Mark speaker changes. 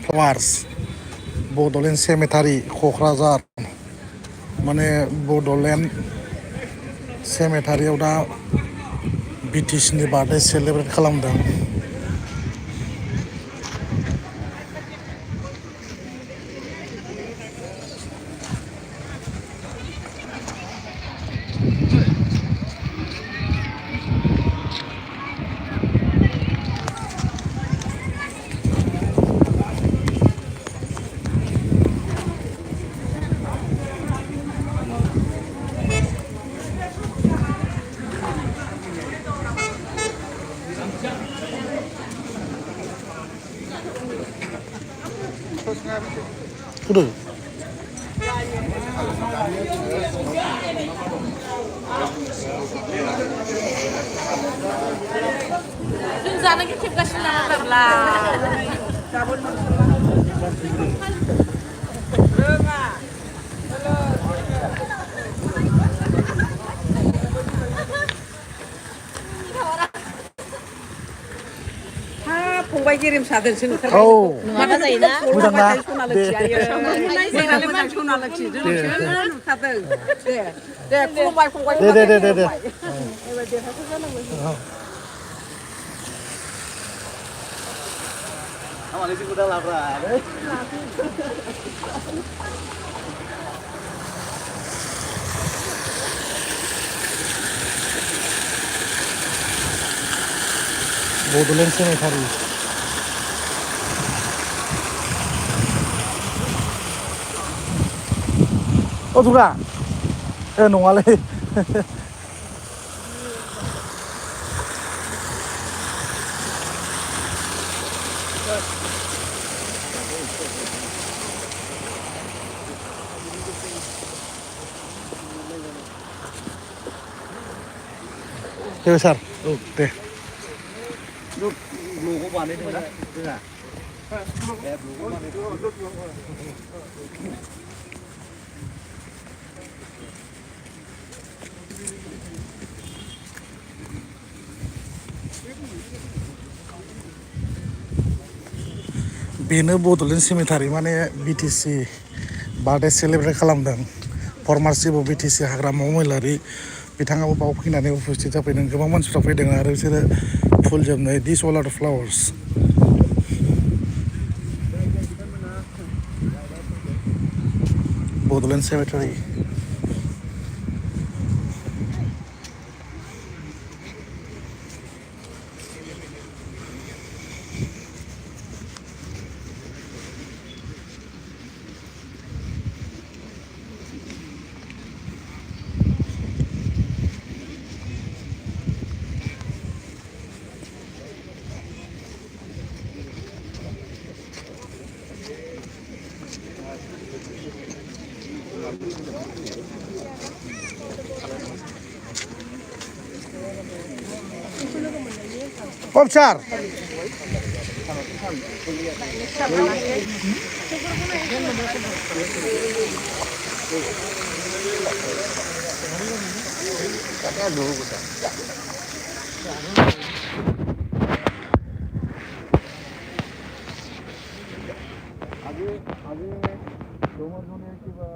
Speaker 1: फ्लावार्स बड'लेण्ड सेमेटारि क'क्राझार माने बड'लेण्ड सेमेटारियाव दा बिटिसिनि बार्थडे सेलेब्रेट खालामदों। Udah.
Speaker 2: Sana kita kasih nama berlah. फंबाय गेरेम सादोंसो
Speaker 1: औ
Speaker 2: माबा जायोना
Speaker 1: मोजां ना दे
Speaker 2: जोंनालाय सना लोखि जोंसो नुखादों दे खुलुमबाय फंबाय
Speaker 1: दे
Speaker 3: Amalnya sih udah lapar.
Speaker 1: Bodoland सेमेटारि अ दुर्गा नङालै दे सार औ दे
Speaker 3: Logo बानायदों ना जोंहा
Speaker 1: बेनो बड'लेण्ड सेमेटारि माने बिटिसि बार्थडे सेलेब्रेट खालामदों फर्मार चिफ अफ बिटिसि हाग्रामा महिलारि बिथाङाबो बाव फैनानै उपस्थित जाफैदों गोबां मानसिफ्रा फैदों आरो बिसोरो फुल जोबनाय दिस अल आर द फ्लावार्स बड'लेण्ड सेमेटारि पपचार आगे दोनों किंवा